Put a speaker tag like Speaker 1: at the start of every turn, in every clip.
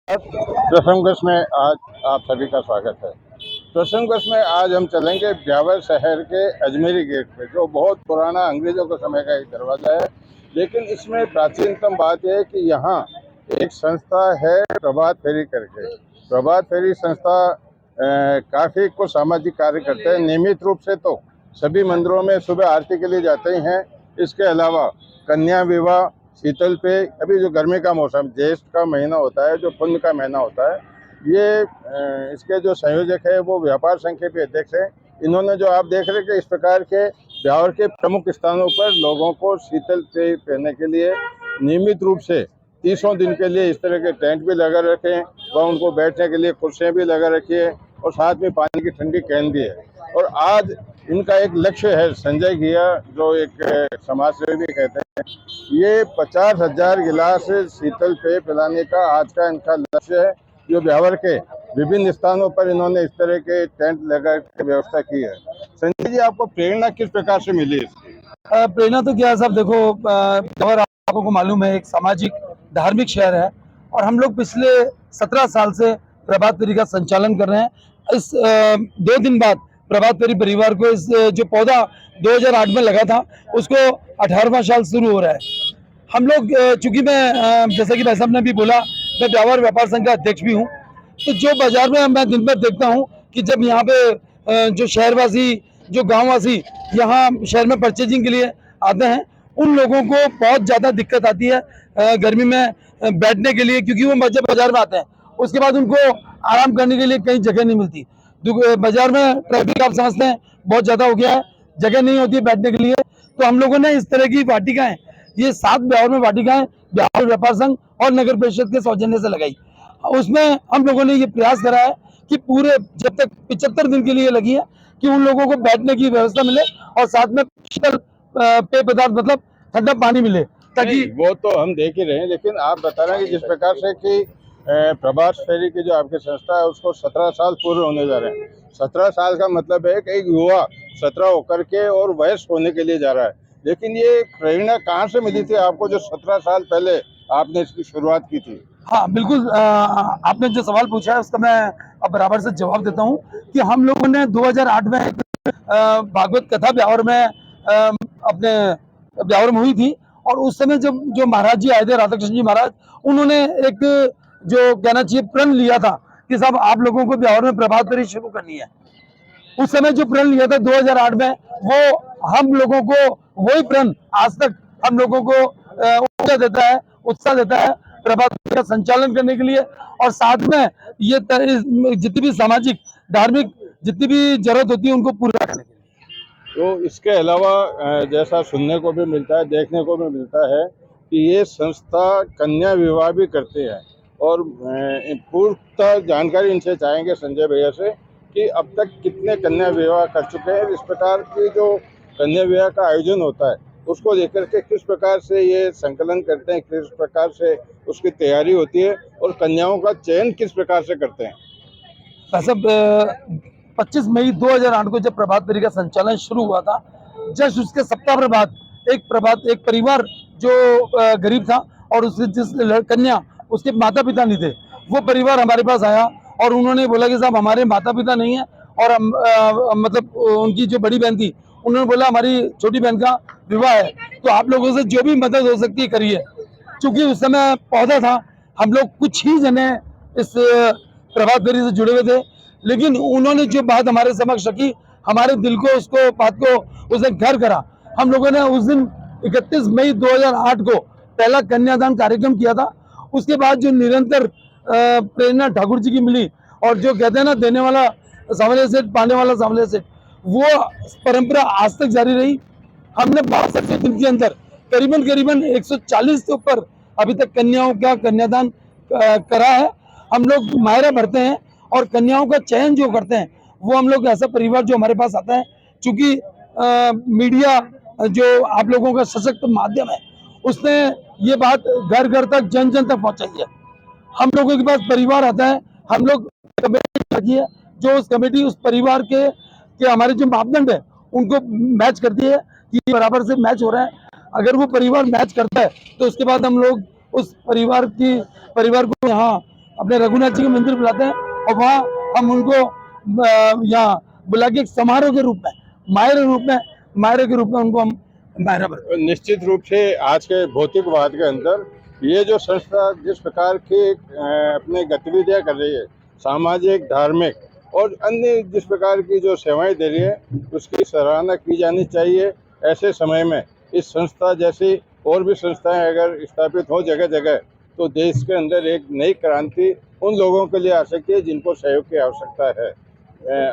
Speaker 1: प्रसंगस में आज आप सभी का स्वागत है। प्रसंगस में आज हम चलेंगे ब्यावर शहर के अजमेरी गेट पे, जो बहुत पुराना अंग्रेजों के समय का एक दरवाज़ा है। लेकिन इसमें प्राचीनतम बात यह है कि यहाँ एक संस्था है प्रभात फेरी करके। प्रभात फेरी संस्था काफ़ी कुछ सामाजिक कार्य करते हैं। नियमित रूप से तो सभी मंदिरों में सुबह आरती के लिए जाते ही हैं। इसके अलावा कन्या विवाह, शीतल पे, अभी जो गर्मी का मौसम, ज्येष्ठ का महीना होता है, जो पुण्य का महीना होता है, ये इसके जो संयोजक है वो व्यापार संघ के भी अध्यक्ष हैं। इन्होंने जो आप देख रहे हैं कि इस प्रकार के ब्यावर के प्रमुख स्थानों पर लोगों को शीतल पे पहनने के लिए नियमित रूप से 30 दिन के लिए इस तरह के टेंट भी लगा रखे हैं व उनको बैठने के लिए कुर्सियाँ भी लगा रखी है और साथ में पानी की ठंडी कैन भी है। और आज इनका एक लक्ष्य है, संजय घिया जो एक समाज सेवी भी कहते हैं, ये 50,000 गिलास शीतल पेय पिलाने का आज का इनका लक्ष्य है। जो ब्यावर के विभिन्न स्थानों पर इन्होंने इस तरह के टेंट लगा के व्यवस्था की है। संजय जी, आपको प्रेरणा किस प्रकार से मिली इसकी?
Speaker 2: प्रेरणा तो क्या है साहब, देखो ब्यावर आपको को मालूम है एक सामाजिक धार्मिक शहर है और हम लोग पिछले 17 साल से प्रभात फेरी का संचालन कर रहे हैं। इस 2 दिन बाद प्रभात फेरी परिवार को इस जो पौधा 2008 में लगा था उसको 18वां साल शुरू हो रहा है। हम लोग चूंकि मैं जैसा कि भाई साहब ने भी बोला, मैं ब्यावर व्यापार संघ का अध्यक्ष भी हूँ। तो जो बाजार में मैं दिन भर देखता हूँ कि जब यहाँ पे जो शहरवासी, जो गांववासी यहाँ शहर में परचेजिंग के लिए आते हैं, उन लोगों को बहुत ज़्यादा दिक्कत आती है गर्मी में बैठने के लिए, क्योंकि वो जब बाजार में आते हैं उसके बाद उनको आराम करने के लिए कहीं जगह नहीं मिलती। बाजार में ट्रैफिक आप समझते हैं बहुत ज़्यादा हो गया है, जगह नहीं होती है बैठने के लिए। तो हम लोगों ने इस तरह की वाटिकाएं, ये 7 ब्यावर में वाटिकाएं ब्यावर व्यापार संघ और नगर परिषद के सौजन्य से लगाई। उसमें हम लोगों ने ये प्रयास करा है कि पूरे जब तक 75 दिन के लिए लगी है कि उन लोगों को बैठने की व्यवस्था मिले और साथ में शीतल पेय पदार्थ मतलब ठंडा पानी मिले, ताकि
Speaker 1: वो तो हम देख ही रहे हैं। लेकिन आप बता रहे हैं कि जिस प्रकार से कि प्रभात फेरी की जो आपकी संस्था है उसको 17 साल पूरे होने जा रहे हैं। 17 साल का मतलब है कि एक युवा 17 होकर के और वयस्क होने के लिए जा रहा है। लेकिन ये प्रेरणा कहाँ से मिली थी आपको, जो 17 साल पहले आपने इसकी शुरुआत की थी?
Speaker 2: हाँ बिल्कुल, आपने जो सवाल पूछा है उसका मैं अब बराबर से जवाब देता हूँ कि हम लोगों ने 2008 में एक भागवत कथा ब्यावर में अपने ब्यावर में हुई थी। और उस समय जब जो महाराज जी आए थे, राधा कृष्ण जी महाराज, उन्होंने एक जो कहना चाहिए प्रण लिया था कि साहब आप लोगों को ब्यावर में प्रभात फेरी शुरू करनी है। उस समय जो प्रण लिया था 2008 में, वो हम लोगों को वही प्रण आज तक हम लोगों को उत्साह देता है प्रभात फेरी का संचालन करने के लिए। और साथ में ये जितनी भी सामाजिक धार्मिक जितनी भी जरूरत होती है उनको पूरा करने के लिए।
Speaker 1: तो इसके अलावा जैसा सुनने को भी मिलता है, देखने को भी मिलता है कि ये संस्था कन्या विवाह भी करते हैं। और पूर्णतः जानकारी इनसे चाहेंगे संजय भैया से कि अब तक कितने कन्या विवाह कर चुके हैं। इस प्रकार की जो कन्या विवाह का आयोजन होता है उसको लेकर के किस प्रकार से ये संकलन करते हैं, किस प्रकार से उसकी तैयारी होती है और कन्याओं का चयन किस प्रकार से करते हैं?
Speaker 2: सब 25 मई 2008 को जब प्रभात फेरी का संचालन शुरू हुआ था, जस्ट उसके सप्ताह भर बाद एक परिवार जो गरीब था और उसकी जिस कन्या उसके माता पिता नहीं थे, वो परिवार हमारे पास आया और उन्होंने बोला कि साहब हमारे माता पिता नहीं है और हम मतलब उनकी जो बड़ी बहन थी उन्होंने बोला हमारी छोटी बहन का विवाह है, तो आप लोगों से जो भी मदद हो सकती है करिए। चूंकि उस समय पौधा था, हम लोग कुछ ही जने इस प्रभात फेरी से जुड़े हुए थे, लेकिन उन्होंने जो बात हमारे समक्ष रखी, हमारे दिल को उसको बात को उसने घर करा। हम लोगों ने उस दिन 31 मई 2008 को पहला कन्यादान कार्यक्रम किया था। उसके बाद जो निरंतर प्रेरणा ठाकुर जी की मिली और जो कहते हैं ना, देने वाला सांवले सेठ पाने वाला सांवले सेठ, वो परंपरा आज तक जारी रही। हमने 62 दिन के अंदर करीबन 140 के ऊपर अभी तक कन्याओं का कन्यादान करा है। हम लोग मायरा भरते हैं और कन्याओं का चयन जो करते हैं वो हम लोग ऐसा परिवार जो हमारे पास आता है, चूंकि मीडिया जो आप लोगों का सशक्त माध्यम है उसने ये बात घर घर तक जन जन तक पहुंचाई है। हम लोगों के पास परिवार आता है, हम लोग कमेटी रखी है, जो उस कमेटी उस परिवार के हमारे जो मापदंड है उनको मैच करती है कि बराबर से मैच हो रहा है। अगर वो परिवार मैच करता है तो उसके बाद हम लोग उस परिवार को यहाँ अपने रघुनाथ जी के मंदिर बुलाते हैं और वहाँ हम उनको यहाँ बुला के एक समारोह के रूप में मायरे के रूप में उनको हम मायरा भरते हैं।
Speaker 1: निश्चित रूप से आज के भौतिकवाद के अंदर ये जो संस्था जिस प्रकार की अपनी गतिविधियां कर रही है, सामाजिक, धार्मिक और अन्य जिस प्रकार की जो सेवाएं दे रही है, उसकी सराहना की जानी चाहिए। ऐसे समय में इस संस्था जैसी और भी संस्थाएं अगर स्थापित हो जगह जगह, तो देश के अंदर एक नई क्रांति उन लोगों के लिए आ सकती है जिनको सहयोग की आवश्यकता है।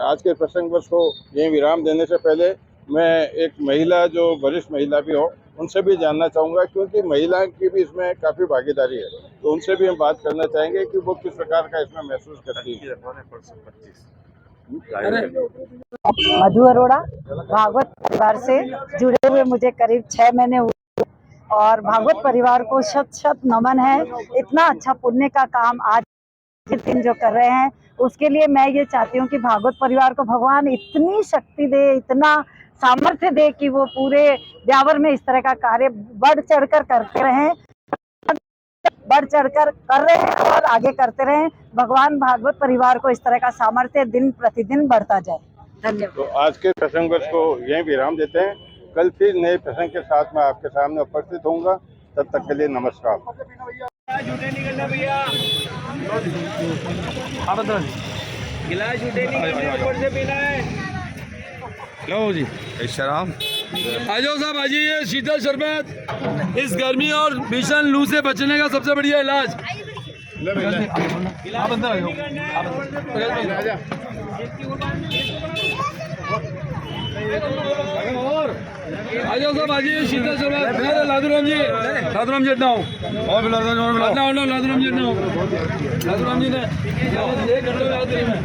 Speaker 1: आज के प्रसंग को यही विराम देने से पहले मैं एक महिला जो वरिष्ठ महिला भी हो उनसे भी जानना चाहूँगा, क्योंकि महिला की भी इसमें काफ़ी भागीदारी है, तो उनसे भी हम बात करना चाहेंगे कि वो किस प्रकार का इसमें महसूस करती है।
Speaker 3: मधु अरोड़ा भागवत परिवार से जुड़े हुए मुझे करीब 6 महीने हुए और भागवत परिवार को शत शत नमन है। इतना अच्छा पुण्य का काम आज के दिन जो कर रहे हैं, उसके लिए मैं ये चाहती हूँ कि भागवत परिवार को भगवान इतनी शक्ति दे, इतना सामर्थ्य दे कि वो पूरे ब्यावर में इस तरह का कार्य बढ़ चढ़कर करते रहें, बढ़ चढ़कर कर रहे हैं और आगे करते रहें। भगवान भागवत परिवार को इस तरह का सामर्थ्य दिन प्रतिदिन बढ़ता जाए। धन्यवाद।
Speaker 1: तो आज के प्रसंग को यहीं विराम देते हैं। कल फिर नए प्रसंग के साथ मैं आपके सामने उपस्थित होऊंगा। तब तक के लिए नमस्कार।
Speaker 4: गिलास झूठे नहीं करने, ऊपर से पीना है।
Speaker 5: लो जी शराब
Speaker 2: आ जाओ साहब, आ जाइए। शीतल शरबत इस गर्मी और भीषण लू से बचने का सबसे बढ़िया इलाज। आप अंदर आ जाओ। आ जाओ साहब, आ जाइए। शीतल शरबत लादूराम जी हटना हो, लादूराम जी ने 1 घंटे में